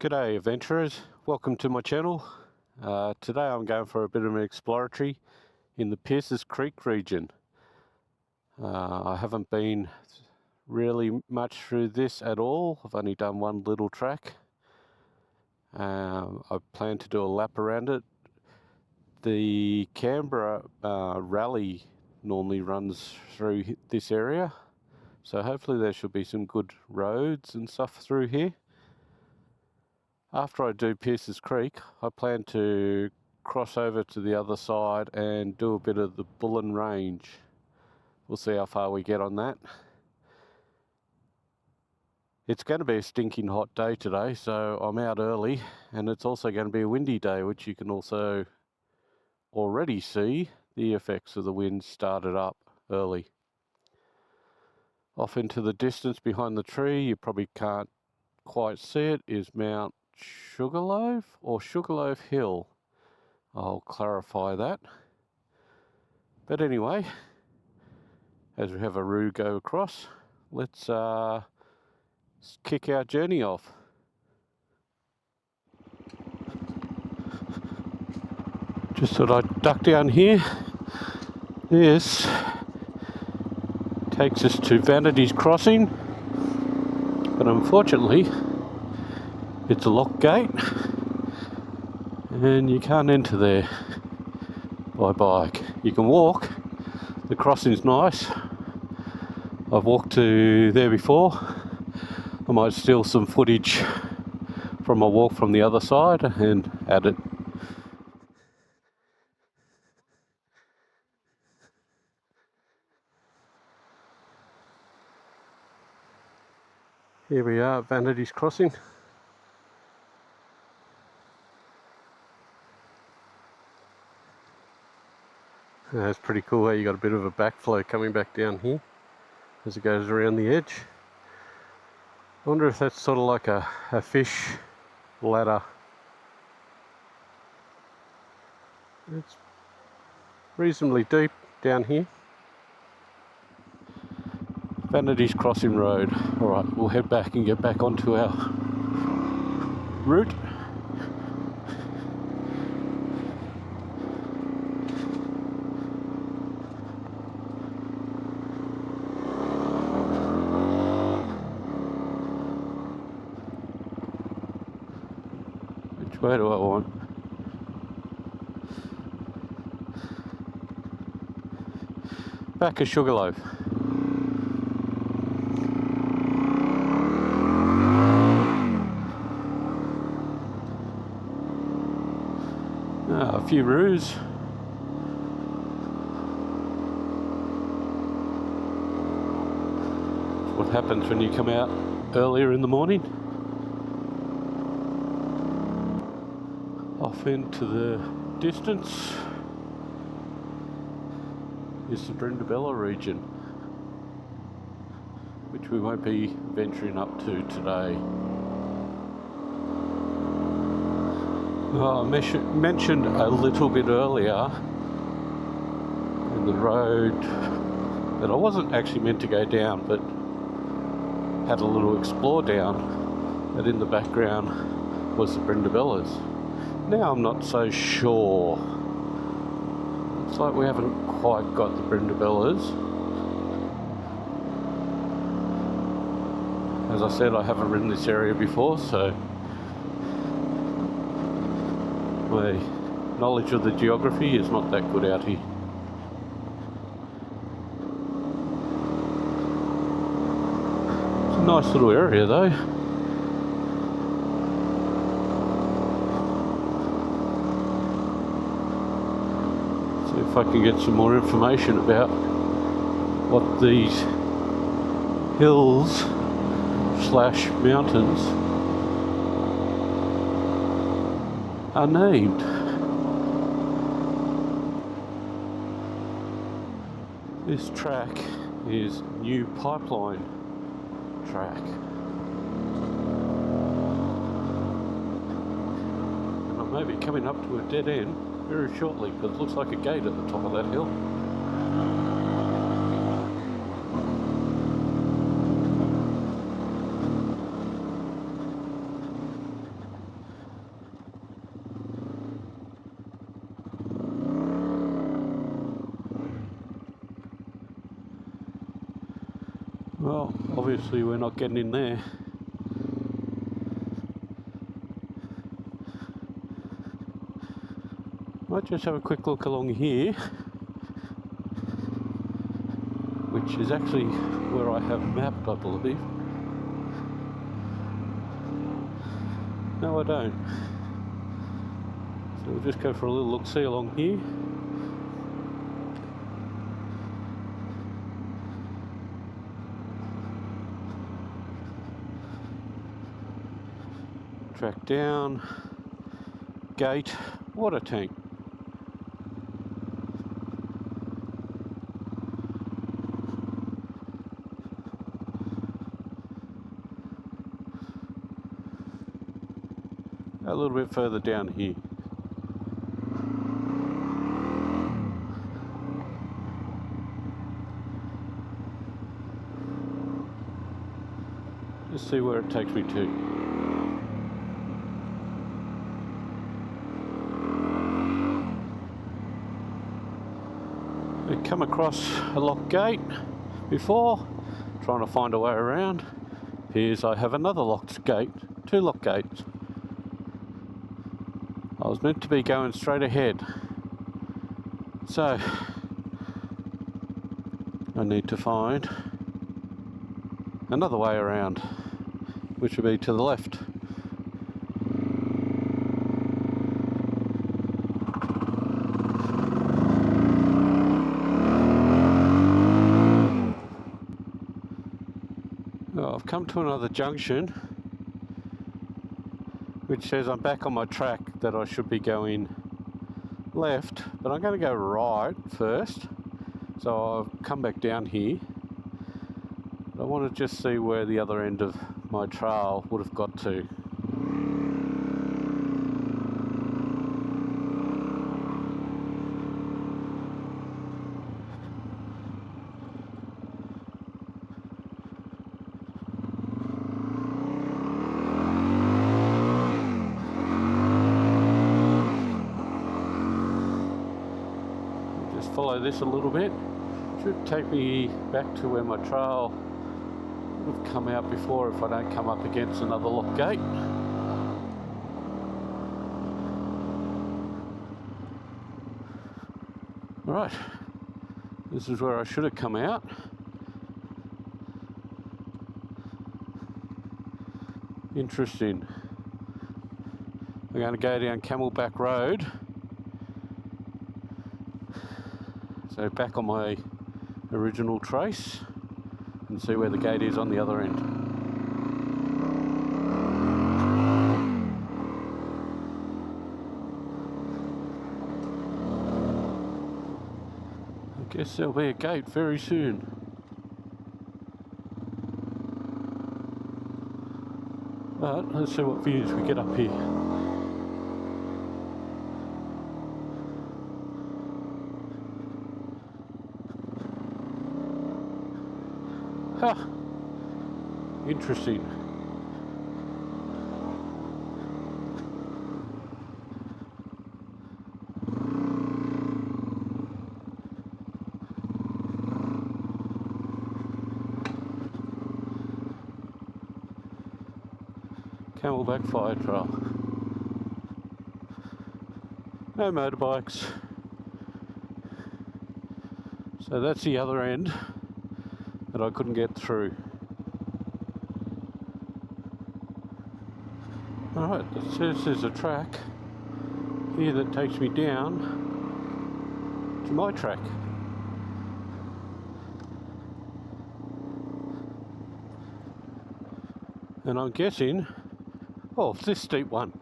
G'day adventurers, welcome to my channel. Today I'm going for a bit of an exploratory in the Pierces Creek region. I haven't been really much through this at all. I've only done one little track. I plan to do a lap around it. The Canberra rally normally runs through this area, so hopefully there should be some good roads and stuff through here. After I do Pierces Creek, I plan to cross over to the other side and do a bit of the Bullen Range. We'll see how far we get on that. It's going to be a stinking hot day today, so I'm out early, and it's also going to be a windy day, which you can also already see the effects of the wind started up early. Off into the distance behind the tree, you probably can't quite see it, is Mount Sugarloaf or Sugarloaf Hill. I'll clarify that. But anyway, as we have a roo go across, let's kick our journey off. Just thought I'd duck down here. This takes us to Vanitys Crossing, but unfortunately it's a locked gate and you can't enter there by bike. You can walk. The crossing's nice. I've walked to there before. I might steal some footage from my walk from the other side and add it. Here we are at Vanitys Crossing. It's pretty cool how you got a bit of a backflow coming back down here as it goes around the edge. I wonder if that's sort of like a fish ladder. It's reasonably deep down here. Vanitys Crossing Road. Alright, we'll head back and get back onto our route. Which way do I want? Back of Sugarloaf. A few roos. What happens when you come out earlier in the morning? Off into the distance is the Brindabella region, which we won't be venturing up to today. I mentioned a little bit earlier in the road that I wasn't actually meant to go down, but had a little explore down, that in the background was the Brindabellas. Now I'm not so sure. It's like we haven't quite got the Brindabellas. As I said, I haven't ridden this area before, so my knowledge of the geography is not that good out here. It's a nice little area though. See if I can get some more information about what these hills slash mountains are named. This track is New Pipeline Track. And I may be coming up to a dead end very shortly because it looks like a gate at the top of that hill. Well, obviously we're not getting in there. Might just have a quick look along here, which is actually where I have mapped, I believe. No, I don't. So we'll just go for a little look-see along here. Track down, gate, water tank. A little bit further down here. Let's see where it takes me to. I've come across a locked gate before, trying to find a way around. Here's I have another locked gate, 2 locked gates. I was meant to be going straight ahead, so I need to find another way around, which would be to the left. Well, I've come to another junction which says I'm back on my track, that I should be going left, but I'm going to go right first. So I've come back down here. I want to just see where the other end of my trail would have got to. Just follow this a little bit. Should take me back to where my trail would have come out before if I don't come up against another lock gate. Right, this is where I should have come out. Interesting. I'm going to go down Camelback Road. So back on my original trace and see where the gate is on the other end. I guess there'll be a gate very soon. But let's see what views we get up here. Huh. Interesting. Camelback Fire Trail. No motorbikes. So that's the other end that I couldn't get through. Alright, it says there's a track here that takes me down to my track. And I'm guessing, oh, this steep one.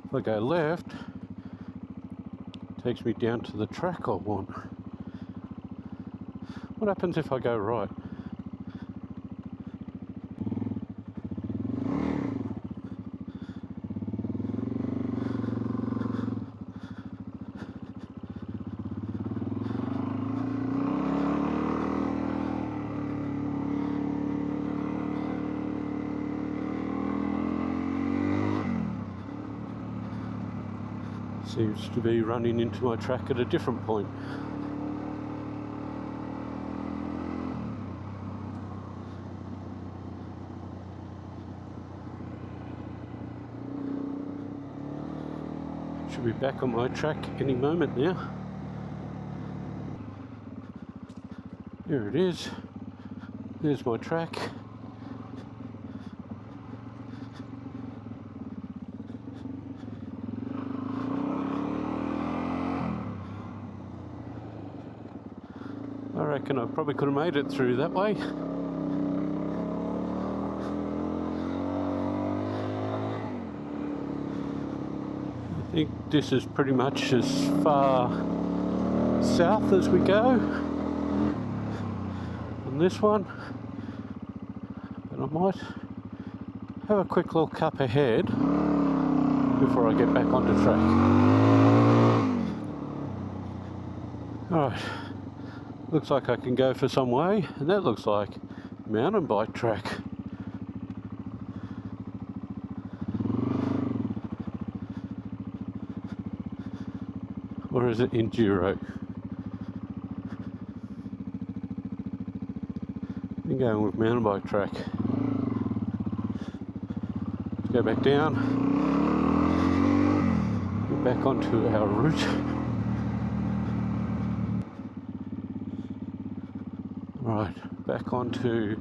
If I go left, it takes me down to the track I want. What happens if I go right? Seems to be running into my track at a different point. Should be back on my track any moment now. Here it is. There's my track. I reckon I probably could have made it through that way. I think this is pretty much as far south as we go on this one. But I might have a quick look up ahead before I get back onto track. Alright. Looks like I can go for some way, and that looks like mountain bike track. Or is it enduro? I'm going with mountain bike track. Let's go back down. Get back onto our route. Right, back onto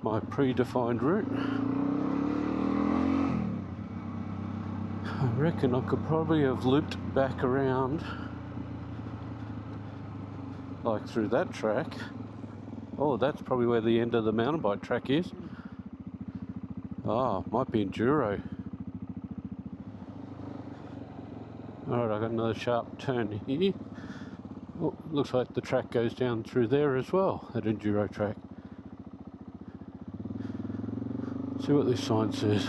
my predefined route. I reckon I could probably have looped back around like through that track. Oh, that's probably where the end of the mountain bike track is. Oh, might be enduro. Alright, I've got another sharp turn here. Oh, looks like the track goes down through there as well, that enduro track. See what this sign says.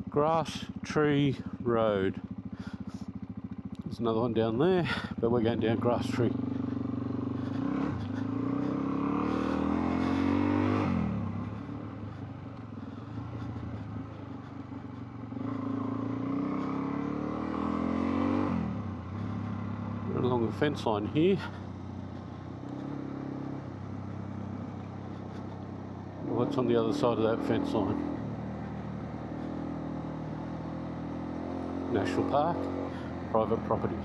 Grass Tree Road. There's another one down there, but we're going down Grass Tree. We're along the fence line here. What's on the other side of that fence line? National Park, private property.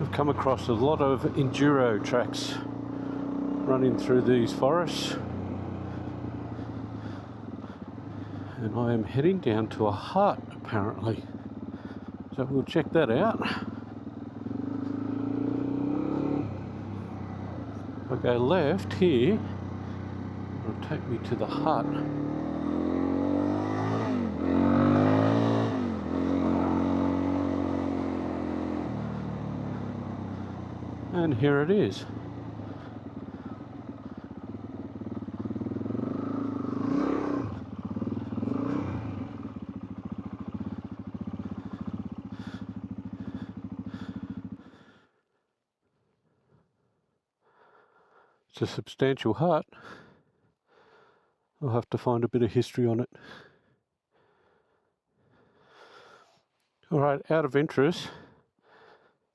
I've come across a lot of enduro tracks running through these forests, and I am heading down to a hut apparently, so we'll check that out. If I go left here, it'll take me to the hut. And here it is. It's a substantial hut. I'll have to find a bit of history on it. Alright, out of interest,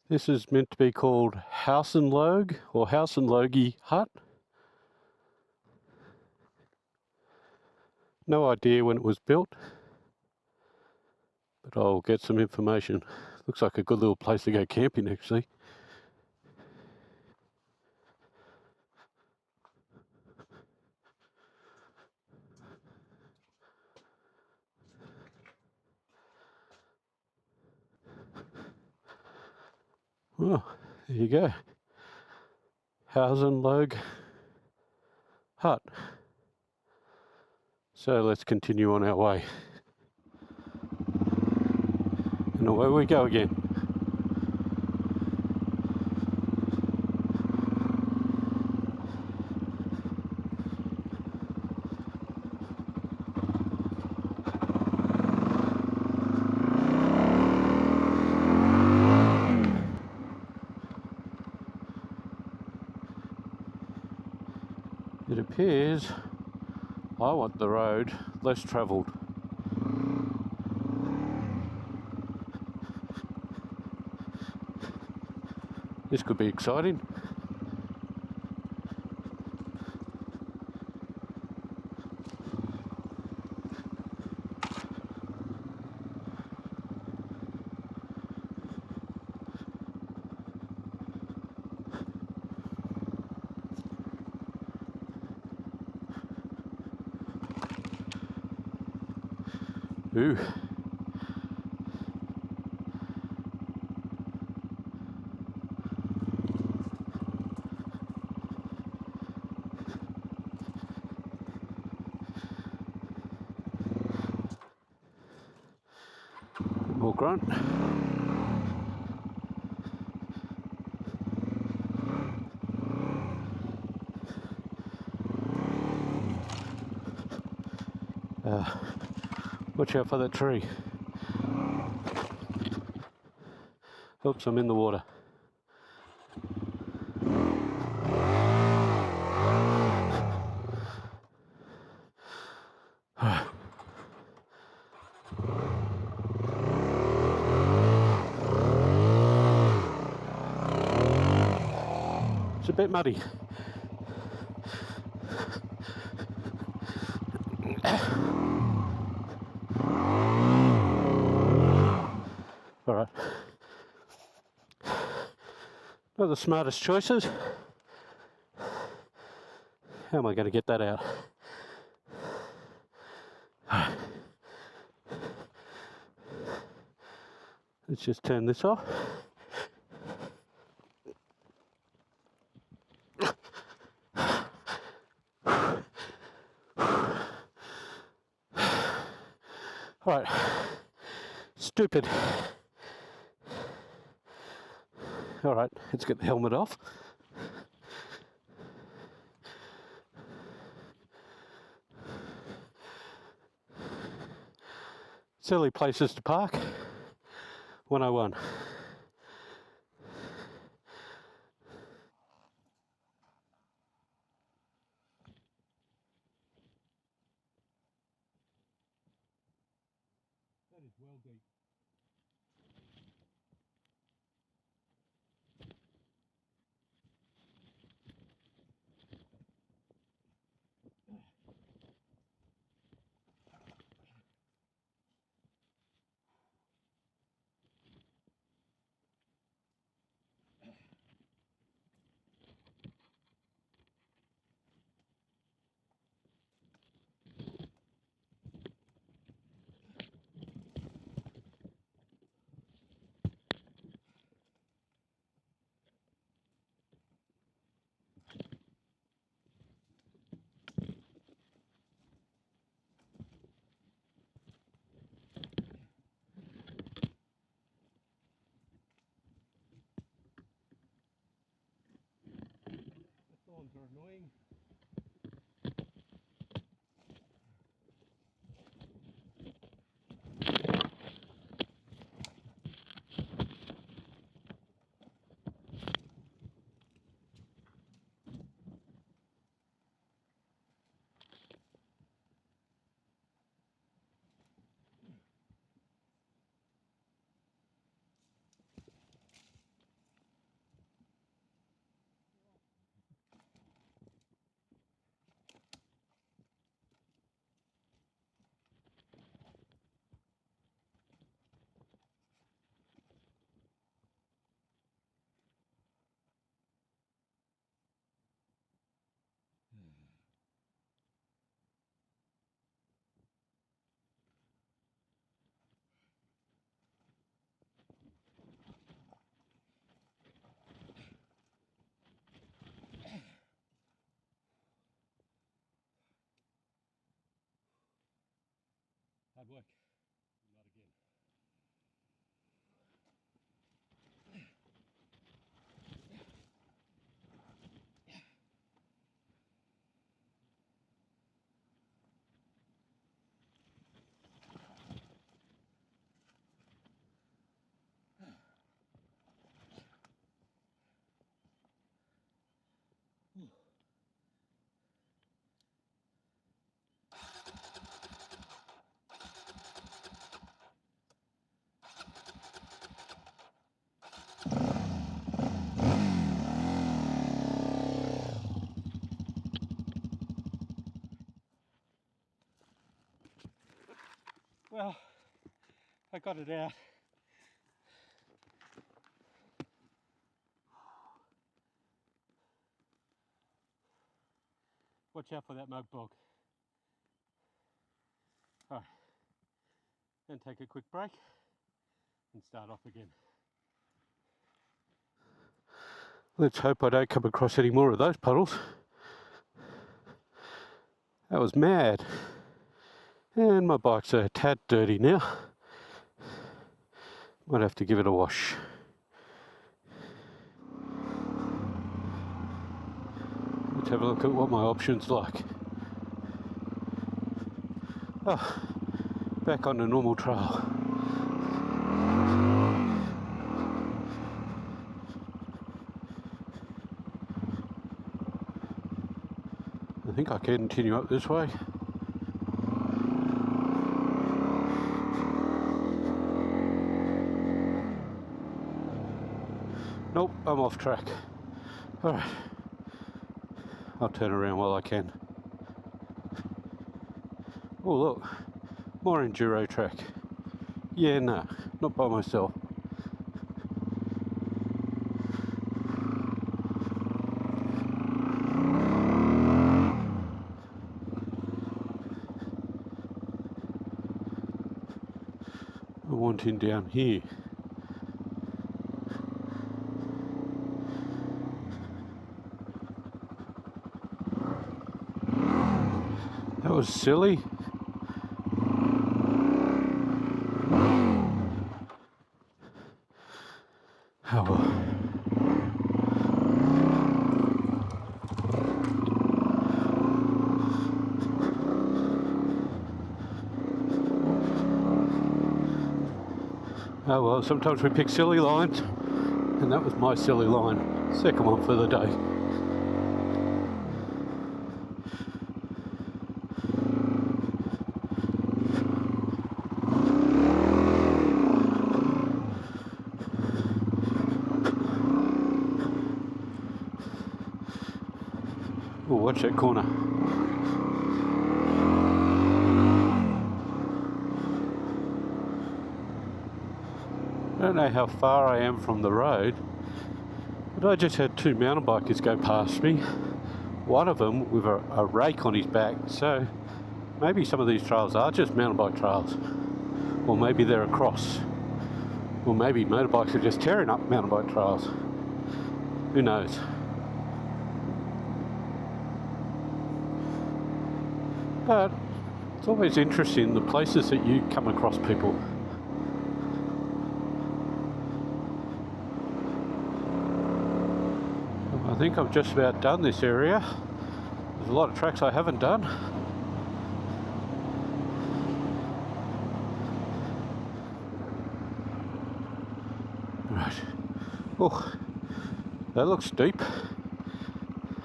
this is meant to be called House and Logue or House and Logie Hut. No idea when it was built, but I'll get some information. Looks like a good little place to go camping actually. Well, there you go. House and Logue Hut. So let's continue on our way. And away we go again. is, I want the road less travelled. This could be exciting. Ooh. More grunt. Watch out for that tree. Oops, I'm in the water. It's a bit muddy. All right. Not the smartest choices. How am I going to get that out? Let's just turn this off. All right. Stupid. All right, let's get the helmet off. Silly places to park. 101. That is well deep. The thorns are annoying. Hard work. Not again. Well, I got it out. Watch out for that mud bog. Alright, then take a quick break and start off again. Let's hope I don't come across any more of those puddles. That was mad. And my bike's a tad dirty now. Might have to give it a wash. Let's have a look at what my options like. Oh, back on the normal trail. I think I can continue up this way. Nope, I'm off track. Alright, I'll turn around while I can. Oh look, more enduro track. Yeah, no, not by myself. I want him down here. That was silly. Oh well. Oh well, sometimes we pick silly lines, and that was my silly line. Second one for the day. Oh, watch that corner. I don't know how far I am from the road, but I just had two mountain bikers go past me. One of them with a rake on his back, so maybe some of these trails are just mountain bike trails. Or maybe they're a cross. Or maybe motorbikes are just tearing up mountain bike trails. Who knows? But it's always interesting the places that you come across people. I think I've just about done this area. There's a lot of tracks I haven't done. Right. Oh, that looks steep.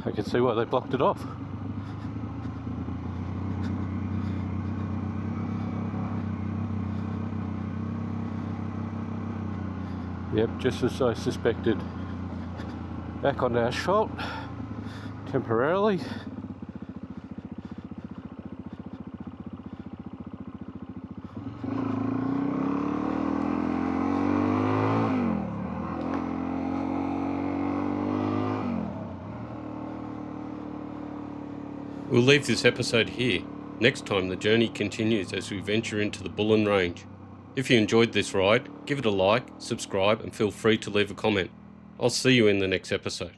I can see why they blocked it off. Yep, just as I suspected. Back on asphalt, temporarily. We'll leave this episode here. Next time the journey continues as we venture into the Bullen Range. If you enjoyed this ride, give it a like, subscribe and feel free to leave a comment. I'll see you in the next episode.